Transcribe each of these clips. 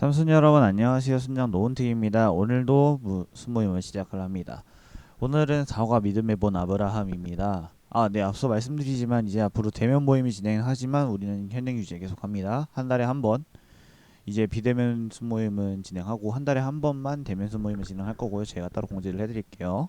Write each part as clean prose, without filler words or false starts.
삼순 여러분 안녕하세요. 순장 노은택입니다. 오늘도 순모임을 시작을 합니다. 오늘은 사과 믿음의 본 아브라함입니다. 네, 앞서 말씀드리지만 이제 앞으로 대면 모임이 진행하지만 우리는 현행 유지 계속합니다. 한 달에 한 번 이제 비대면 순모임은 진행하고 한 달에 한 번만 대면 순모임을 진행할 거고요. 제가 따로 공지를 해드릴게요.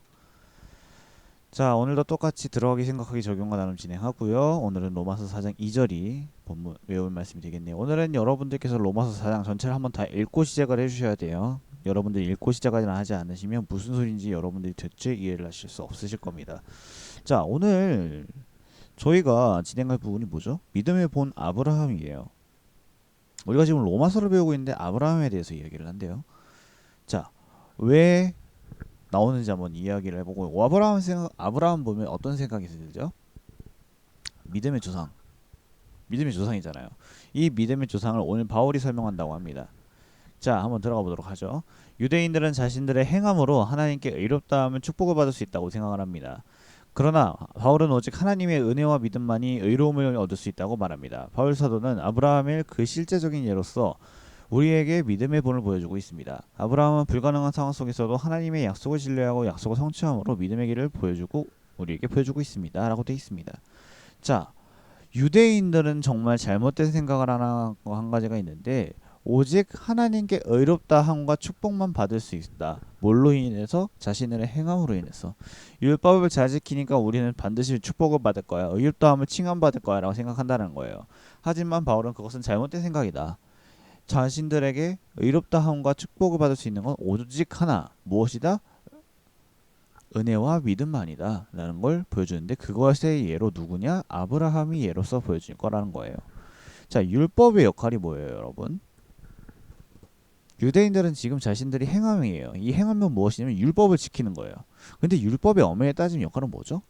자, 오늘도 똑같이 들어가기 생각하기 적용과 나눔 진행하고요. 오늘은 로마서 4장 2절이 본문 외울 말씀이 되겠네요. 오늘은 여러분들께서 로마서 4장 전체를 한번 다 읽고 시작을 해주셔야 돼요. 여러분들이 읽고 시작을 하지 않으시면 무슨 소리인지 여러분들이 대체 이해를 하실 수 없으실 겁니다. 자, 오늘 저희가 진행할 부분이 뭐죠? 믿음의 본 아브라함이에요. 우리가 지금 로마서를 배우고 있는데 아브라함에 대해서 이야기를 한대요. 자, 왜 나오는지 한번 이야기를 해보고 아브라함 보면 어떤 생각이 들죠? 믿음의 조상, 믿음의 조상이잖아요. 이 믿음의 조상을 오늘 바울이 설명한다고 합니다. 자, 한번 들어가 보도록 하죠. 유대인들은 자신들의 행함으로 하나님께 의롭다함을 축복을 받을 수 있다고 생각을 합니다. 그러나 바울은 오직 하나님의 은혜와 믿음만이 의로움을 얻을 수 있다고 말합니다. 바울 사도는 아브라함의 그 실제적인 예로서 우리에게 믿음의 본을 보여주고 있습니다. 아브라함은 불가능한 상황 속에서도 하나님의 약속을 신뢰하고 약속을 성취함으로 믿음의 길을 우리에게 보여주고 있습니다. 라고 되어 있습니다. 자, 유대인들은 정말 잘못된 생각을 하나 한 가지가 있는데 오직 하나님께 의롭다 함과 축복만 받을 수 있다. 뭘로 인해서? 자신의 행함으로 인해서. 율법을 잘 지키니까 우리는 반드시 축복을 받을 거야. 의롭다함을 칭함받을 거야 라고 생각한다는 거예요. 하지만 바울은 그것은 잘못된 생각이다. 자신들에게 의롭다함과 축복을 받을 수 있는 건 오직 하나, 무엇이다? 은혜와 믿음만이다 라는 걸 보여주는데 그것의 예로 누구냐? 아브라함이 예로서 보여줄 거라는 거예요. 자, 율법의 역할이 뭐예요, 여러분? 유대인들은 지금 자신들이 행함이에요. 이 행함은 무엇이냐면 율법을 지키는 거예요. 근데 율법의 엄연히 따지면 역할은 뭐죠?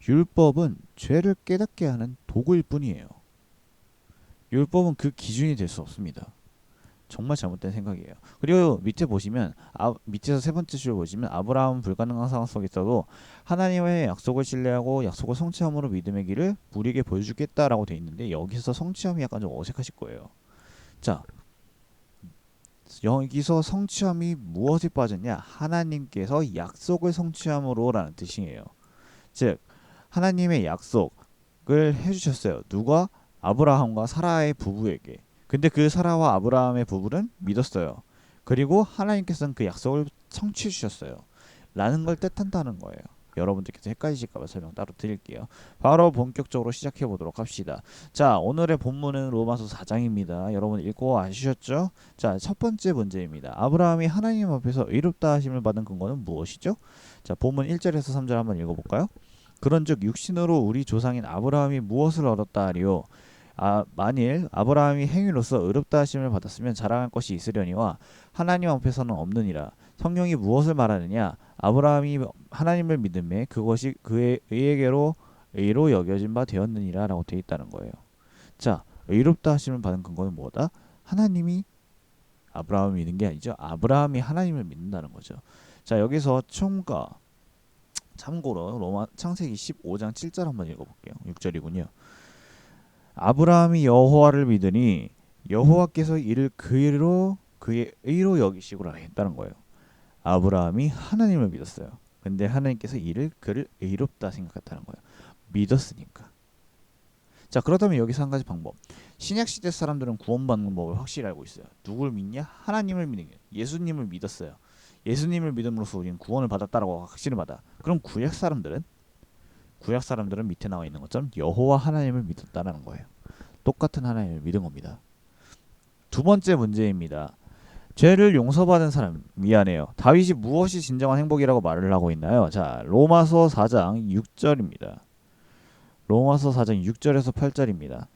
율법은 죄를 깨닫게 하는 도구일 뿐이에요. 율법은 그 기준이 될 수 없습니다. 정말 잘못된 생각이에요. 그리고 밑에 보시면 밑에서 세 번째 줄 보시면 아브라함은 불가능한 상황 속에서도 하나님의 약속을 신뢰하고 약속을 성취함으로 믿음의 길을 우리에게 보여주겠다라고 돼 있는데 여기서 성취함이 약간 좀 어색하실 거예요. 자, 여기서 성취함이 무엇에 빠졌냐? 하나님께서 약속을 성취함으로라는 뜻이에요. 즉 하나님의 약속을 해주셨어요. 누가? 아브라함과 사라의 부부에게. 근데 그 사라와 아브라함의 부부는 믿었어요. 그리고 하나님께서는 그 약속을 성취해 주셨어요. 라는 걸 뜻한다는 거예요. 여러분들께서 헷갈리실까봐 설명 따로 드릴게요. 바로 본격적으로 시작해 보도록 합시다. 자, 오늘의 본문은 로마서 4장입니다. 여러분 읽고 아시셨죠? 자, 첫 번째 문제입니다. 아브라함이 하나님 앞에서 의롭다 하심을 받은 근거는 무엇이죠? 자, 본문 1절에서 3절 한번 읽어볼까요? 그런즉 육신으로 우리 조상인 아브라함이 무엇을 얻었다 하리요? 만일 아브라함이 행위로서 의롭다 하심을 받았으면 자랑할 것이 있으려니와 하나님 앞에서는 없느니라. 성령이 무엇을 말하느냐? 아브라함이 하나님을 믿음에 그것이 그의 의에게로 의로 여겨진 바 되었느니라 라고 되어 있다는 거예요. 자, 의롭다 하심을 받은 근거는 뭐다? 하나님이 아브라함을 믿는 게 아니죠. 아브라함이 하나님을 믿는다는 거죠. 자, 여기서 참고로 로마 창세기 15장 7절 한번 읽어볼게요. 6절이군요. 아브라함이 여호와를 믿으니 여호와께서 이를 그의 의로 여기시고라 했다는 거예요. 아브라함이 하나님을 믿었어요. 근데 하나님께서 그를 의롭다 생각했다는 거예요. 믿었으니까. 자, 그렇다면 여기서 한 가지 방법. 신약 시대 사람들은 구원받는 법을 확실히 알고 있어요. 누굴 믿냐? 하나님을 믿는 게 예수님을 믿었어요. 예수님을 믿음으로써 우리는 구원을 받았다라고 확신을 받아. 그럼 구약 사람들은 밑에 나와 있는 것처럼 여호와 하나님을 믿었다라는 거예요. 똑같은 하나님을 믿은 겁니다. 두 번째 문제입니다. 죄를 용서받은 사람 미안해요. 다윗이 무엇이 진정한 행복이라고 말을 하고 있나요? 자, 로마서 4장 6절입니다. 로마서 4장 6절에서 8절입니다.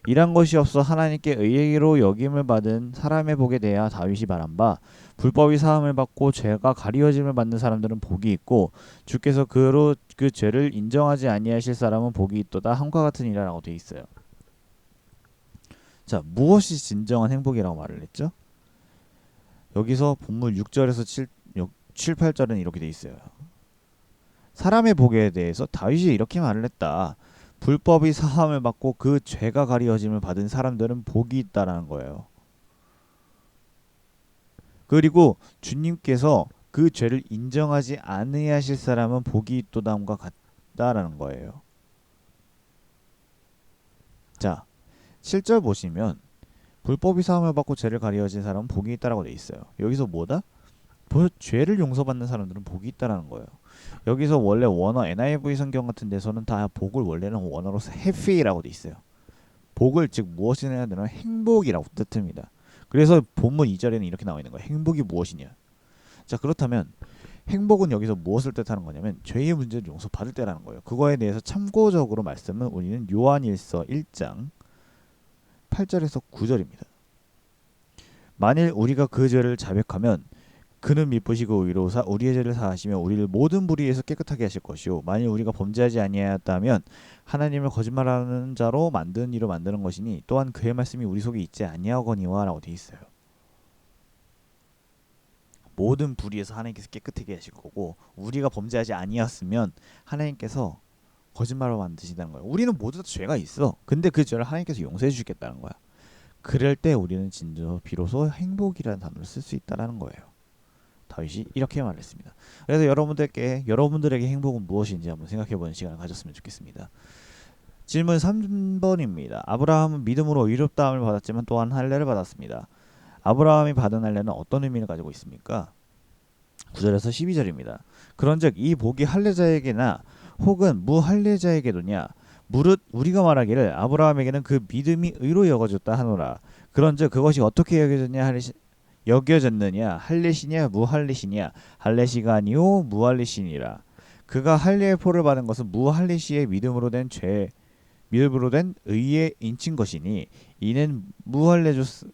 이란 것이 없어 하나님께 의로 여김을 받은 사람의 복에 대하여 다윗이 말한 바 불법이 사함을 받고 죄가 가리워짐을 받는 사람들은 복이 있고 주께서 그로 그 죄를 인정하지 아니하실 사람은 복이 있도다 함과 같으니라라고 되어 있어요. 자, 무엇이 진정한 행복이라고 말을 했죠? 여기서 본문 6절에서 7, 8절은 이렇게 되어 있어요. 사람의 복에 대해서 다윗이 이렇게 말을 했다. 불법이 사함을 받고 그 죄가 가리워짐을 받은 사람들은 복이 있다라는 거예요. 그리고 주님께서 그 죄를 인정하지 아니하실 사람은 복이 있도다함과 같다라는 거예요. 자, 7절 보시면 불법이 사함을 받고 죄를 가리어진 사람은 복이 있다라고 돼 있어요. 여기서 뭐다? 죄를 용서받는 사람들은 복이 있다라는 거예요. 여기서 원래 원어 NIV 성경 같은 데서는 다 복을 원래는 원어로서 happy라고 돼 있어요. 복을 즉 무엇이냐 하면 행복이라고 뜻합니다. 그래서 본문 2절에는 이렇게 나와 있는 거예요. 행복이 무엇이냐? 자, 그렇다면 행복은 여기서 무엇을 뜻하는 거냐면 죄의 문제를 용서받을 때라는 거예요. 그거에 대해서 참고적으로 말씀은 우리는 요한일서 1장 8절에서 9절입니다. 만일 우리가 그 죄를 자백하면 그는 미쁘시고 의로우사 우리의 죄를 사하시며 우리를 모든 불의에서 깨끗하게 하실 것이요 만일 우리가 범죄하지 아니하였다면 하나님을 거짓말하는 자로 만드는 이로 만드는 것이니 또한 그의 말씀이 우리 속에 있지 아니하거니와 라고 되어 있어요. 모든 불의에서 하나님께서 깨끗하게 하실 거고 우리가 범죄하지 아니었으면 하나님께서 거짓말로 만드신다는 거예요. 우리는 모두 다 죄가 있어. 근데 그 죄를 하나님께서 용서해 주시겠다는 거야. 그럴 때 우리는 진짜 비로소 행복이라는 단어를 쓸 수 있다라는 거예요. 다윗이 이렇게 말했습니다. 그래서 여러분들에게 행복은 무엇인지 한번 생각해보는 시간을 가졌으면 좋겠습니다. 질문 3번입니다. 아브라함은 믿음으로 의롭다함을 받았지만 또한 할례를 받았습니다. 아브라함이 받은 할례는 어떤 의미를 가지고 있습니까? 9절에서 12절입니다. 그런즉 이 복이 할례자에게나 혹은 무할례자에게도냐 무릇 우리가 말하기를 아브라함에게는 그 믿음이 의로 여겨졌다 하노라. 그런즉 그것이 어떻게 여겨졌느냐 할례시냐 무할례시냐 할례시가 아니요 무할례시니라. 그가 할례의 포를 받은 것은 무할례시의 믿음으로 된 의에 인친 것이니 이는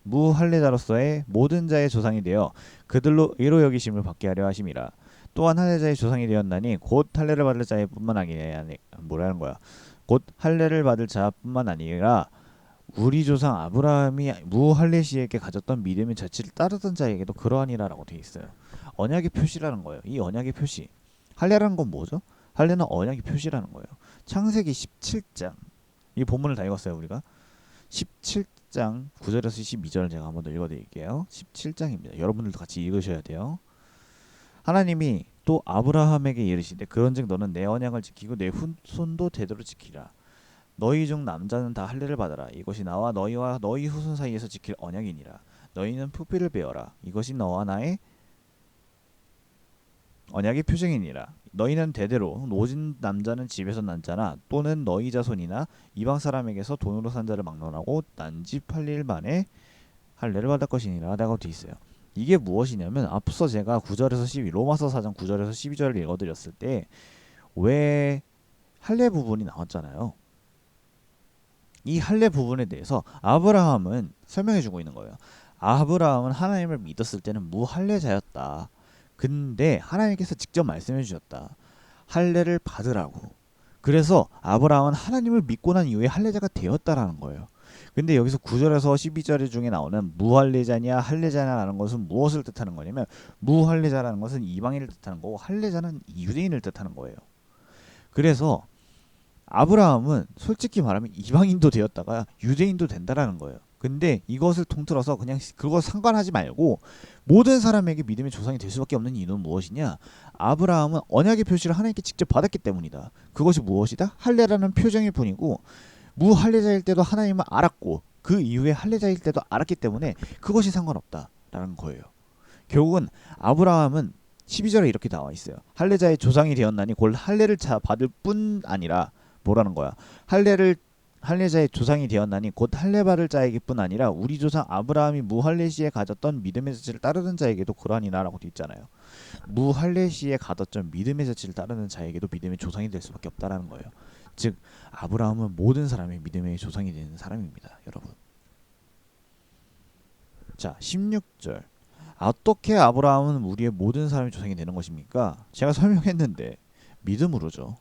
무할례자로서의 모든 자의 조상이 되어 그들로 의로 여기심을 받게 하려 하심이라. 또한 할례자의 조상이 되었나니 곧 할례를 받을 자뿐만 아니라 뭐라는 거야? 곧 할례를 받을 자뿐만 아니라 우리 조상 아브라함이 무할례시에게 가졌던 믿음의 자치를 따르던 자에게도 그러하니라라고 되어 있어요. 언약의 표시라는 거예요. 이 언약의 표시. 할례라는 건 뭐죠? 할례는 언약의 표시라는 거예요. 창세기 17장. 이 본문을 다 읽었어요, 우리가. 17장 9절에서 12절을 제가 한번 더 읽어드릴게요. 17장입니다. 여러분들도 같이 읽으셔야 돼요. 하나님이 또 아브라함에게 이르시되 그런즉 너는 내 언약을 지키고 내 후손도 대대로 지키라. 너희 중 남자는 다 할례를 받아라. 이것이 나와 너희와 너희 후손 사이에서 지킬 언약이니라. 너희는 푸피를 베어라. 이것이 너와 나의 언약의 표징이니라. 너희는 대대로 노진 남자는 집에서 난 자나 또는 너희 자손이나 이방 사람에게서 돈으로 산 자를 막론하고 난지 8일 만에 할례를 받을 것이니라 라고 되어 있어요. 이게 무엇이냐면 앞서 제가 9절에서 12 로마서 4장 9절에서 12절을 읽어드렸을 때 왜 할례 부분이 나왔잖아요. 이 할례 부분에 대해서 아브라함은 설명해주고 있는 거예요. 아브라함은 하나님을 믿었을 때는 무할례자였다. 근데 하나님께서 직접 말씀해 주셨다. 할례를 받으라고. 그래서 아브라함은 하나님을 믿고 난 이후에 할례자가 되었다라는 거예요. 근데 여기서 9절에서 12절 중에 나오는 무할례자냐 할례자냐라는 것은 무엇을 뜻하는 거냐면 무할례자라는 것은 이방인을 뜻하는 거고 할례자는 유대인을 뜻하는 거예요. 그래서 아브라함은 솔직히 말하면 이방인도 되었다가 유대인도 된다라는 거예요. 근데 이것을 통틀어서 그냥 그거 상관하지 말고 모든 사람에게 믿음의 조상이 될 수밖에 없는 이유는 무엇이냐? 아브라함은 언약의 표시를 하나님께 직접 받았기 때문이다. 그것이 무엇이다? 할례라는 표정일 뿐이고 무할례자일 때도 하나님을 알았고 그 이후에 할례자일 때도 알았기 때문에 그것이 상관없다라는 거예요. 결국은 아브라함은 12절에 이렇게 나와 있어요. 할례자의 조상이 되었나니 곧 할례를 받을 뿐 아니라 뭐라는 거야? 할례자의 조상이 되었나니 곧 할례 받을 자에게뿐 아니라 우리 조상 아브라함이 무할례 시에 가졌던 믿음의 자치를 따르는 자에게도 그러하니라라고 되어 있잖아요. 무할례 시에 가졌던 믿음의 자치를 따르는 자에게도 믿음의 조상이 될 수밖에 없다라는 거예요. 즉 아브라함은 모든 사람의 믿음의 조상이 되는 사람입니다, 여러분. 자, 16절. 어떻게 아브라함은 우리의 모든 사람의 조상이 되는 것입니까? 제가 설명했는데 믿음으로죠.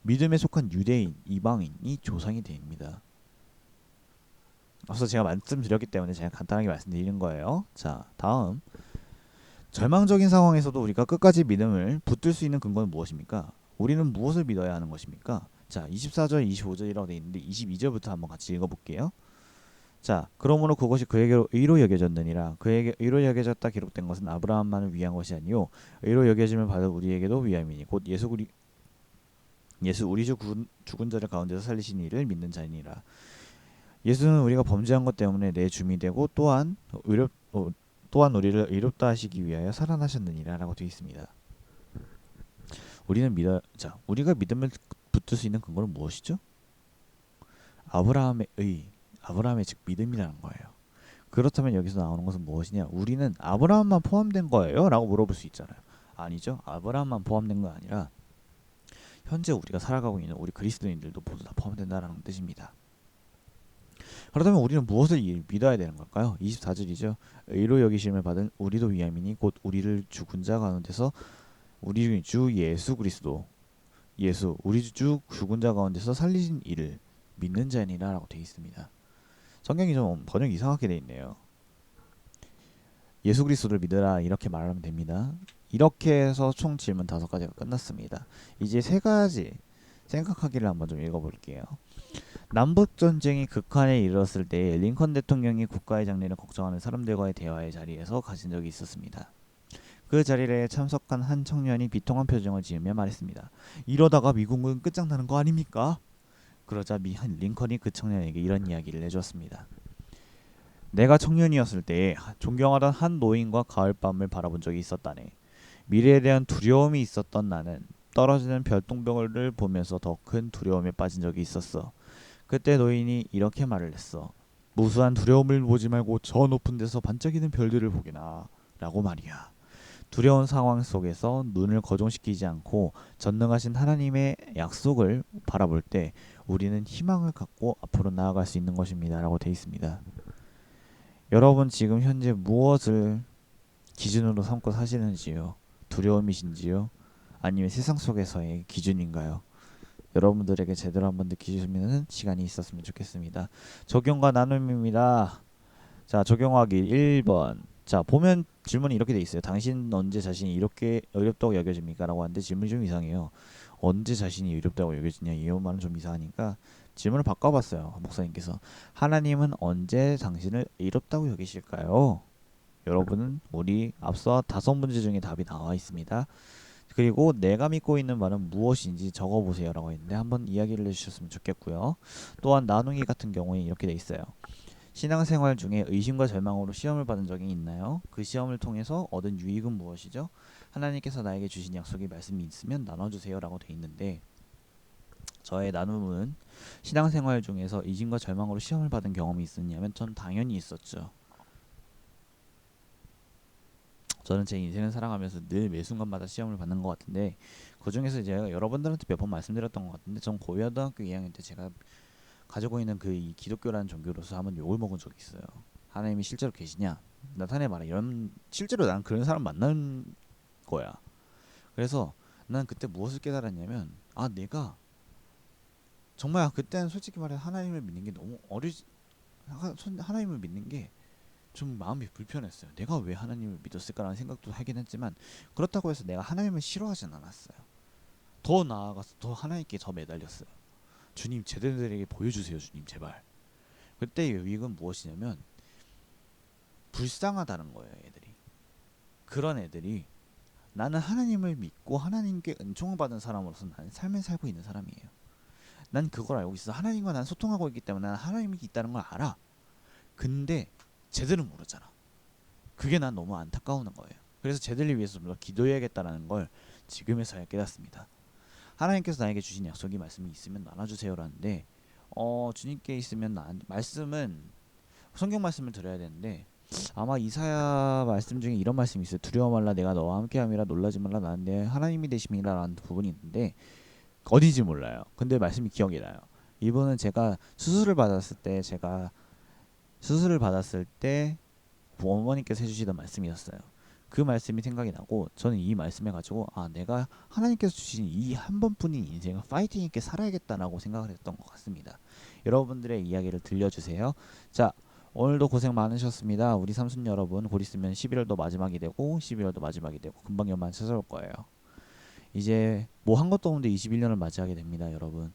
믿음에 속한 유대인, 이방인이 조상이 됩니다. 앞서 제가 말씀드렸기 때문에 제가 간단하게 말씀드리는 거예요. 자, 다음. 절망적인 상황에서도 우리가 끝까지 믿음을 붙들 수 있는 근거는 무엇입니까? 우리는 무엇을 믿어야 하는 것입니까? 자, 24절, 25절이라고 되어 있는데 22절부터 한번 같이 읽어볼게요. 자, 그러므로 그것이 그에게 의로 여겨졌느니라. 그에게 의로 여겨졌다 기록된 것은 아브라함만을 위한 것이 아니요 의로 여겨짐을 받은 우리에게도 위함이니 곧 예수 우리 주 죽은 자들 가운데서 살리신 이를 믿는 자니라. 예수는 우리가 범죄한 것 때문에 내 주미 되고 또한 우리를 의롭다 하시기 위하여 살아나셨느니라라고 되어 있습니다. 우리가 믿음을 붙들 수 있는 근거는 무엇이죠? 아브라함의 즉 믿음이라는 거예요. 그렇다면 여기서 나오는 것은 무엇이냐? 우리는 아브라함만 포함된 거예요? 라고 물어볼 수 있잖아요. 아니죠. 아브라함만 포함된 건 아니라 현재 우리가 살아가고 있는 우리 그리스도인들도 모두 다 포함된다라는 뜻입니다. 그렇다면 우리는 무엇을 믿어야 되는 걸까요? 24절이죠. 의로 여기심을 받은 우리도 위함이니 곧 우리를 죽은 자 가운데서 우리 주 예수 그리스도 우리 주 죽은 자 가운데서 살리신 이를 믿는 자니라 라고 되어 있습니다. 성경이 좀 번역 이상하게 되어 있네요. 예수 그리스도를 믿으라 이렇게 말하면 됩니다. 이렇게 해서 총 질문 5가지가 끝났습니다. 이제 3가지 생각하기를 한번 좀 읽어볼게요. 남북전쟁이 극한에 이르렀을 때 링컨 대통령이 국가의 장래를 걱정하는 사람들과의 대화의 자리에서 가진 적이 있었습니다. 그 자리에 참석한 한 청년이 비통한 표정을 지으며 말했습니다. 이러다가 미국은 끝장나는 거 아닙니까? 그러자 링컨이 그 청년에게 이런 이야기를 해주었습니다. 내가 청년이었을 때 존경하던 한 노인과 가을밤을 바라본 적이 있었다네. 미래에 대한 두려움이 있었던 나는 떨어지는 별똥별을 보면서 더 큰 두려움에 빠진 적이 있었어. 그때 노인이 이렇게 말을 했어. 무수한 두려움을 보지 말고 저 높은 데서 반짝이는 별들을 보게나 라고 말이야. 두려운 상황 속에서 눈을 거종시키지 않고 전능하신 하나님의 약속을 바라볼 때 우리는 희망을 갖고 앞으로 나아갈 수 있는 것입니다 라고 되어 있습니다. 여러분 지금 현재 무엇을 기준으로 삼고 사시는지요? 두려움이신지요? 아니면 세상 속에서의 기준인가요? 여러분들에게 제대로 한번 느끼시는 시간이 있었으면 좋겠습니다. 적용과 나눔입니다. 자, 적용하기 1번. 자, 보면 질문이 이렇게 돼 있어요. 당신 언제 자신이 이렇게 어렵다고 여겨집니까? 라고 하는데 질문이 좀 이상해요. 언제 자신이 어렵다고 여겨지냐? 이 말은 좀 이상하니까 질문을 바꿔봤어요. 목사님께서. 하나님은 언제 당신을 어렵다고 여기실까요? 여러분은 우리 앞서 5문제 중에 답이 나와 있습니다. 그리고 내가 믿고 있는 바는 무엇인지 적어보세요 라고 했는데 한번 이야기를 해주셨으면 좋겠고요. 또한 나누기 같은 경우에 이렇게 돼 있어요. 신앙생활 중에 의심과 절망으로 시험을 받은 적이 있나요? 그 시험을 통해서 얻은 유익은 무엇이죠? 하나님께서 나에게 주신 약속의 말씀이 있으면 나눠주세요 라고 돼 있는데 저의 나눔은 신앙생활 중에서 의심과 절망으로 시험을 받은 경험이 있었냐면 전 당연히 있었죠. 저는 제 인생을 살아가면서 늘 매 순간마다 시험을 받는 것 같은데 그 중에서 제가 여러분들한테 몇 번 말씀드렸던 것 같은데 전 고등학교 2학년 때 제가 가지고 있는 그 이 기독교라는 종교로서 한번 욕을 먹은 적이 있어요. 하나님이 실제로 계시냐? 나타내봐라. 이런 실제로 난 그런 사람 만난 거야. 그래서 난 그때 무엇을 깨달았냐면 내가 정말 그때는 솔직히 말해 하나님을 믿는 게 너무 하나님을 믿는 게 좀 마음이 불편했어요. 내가 왜 하나님을 믿었을까라는 생각도 하긴 했지만 그렇다고 해서 내가 하나님을 싫어하진 않았어요. 더 나아가서 더 하나님께 더 매달렸어요. 주님 제자들에게 보여주세요. 주님 제발. 그때의 유익은 무엇이냐면 불쌍하다는 거예요. 그런 애들이 나는 하나님을 믿고 하나님께 은총을 받은 사람으로서 나는 삶을 살고 있는 사람이에요. 난 그걸 알고 있어. 하나님과 난 소통하고 있기 때문에 난 하나님이 있다는 걸 알아. 근데 쟤들은 모르잖아. 그게 난 너무 안타까운 거예요. 그래서 쟤들을 위해서 좀 더 기도해야겠다는 걸 지금에서야 깨닫습니다. 하나님께서 나에게 주신 약속이 말씀이 있으면 나눠주세요라는데 주님께 있으면 말씀은 성경 말씀을 드려야 되는데 아마 이사야 말씀 중에 이런 말씀이 있어요. 두려워 말라 내가 너와 함께함이라 놀라지 말라 나는 내 하나님이 되심이라 라는 부분이 있는데 어딘지 몰라요. 근데 말씀이 기억이 나요. 이분은 제가 수술을 받았을 때 어머니께서 해주시던 말씀이었어요. 그 말씀이 생각이 나고 저는 이 말씀을 가지고 내가 하나님께서 주신 이 한 번뿐인 인생을 파이팅 있게 살아야겠다라고 생각을 했던 것 같습니다. 여러분들의 이야기를 들려주세요. 자, 오늘도 고생 많으셨습니다. 우리 삼순 여러분 곧 있으면 11월도 마지막이 되고 12월도 마지막이 되고 금방 연말 찾아올 거예요. 이제 뭐 한 것도 없는데 21년을 맞이하게 됩니다. 여러분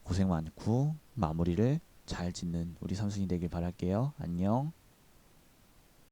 고생 많고 마무리를 잘 짓는 우리 삼순이 되길 바랄게요. 안녕.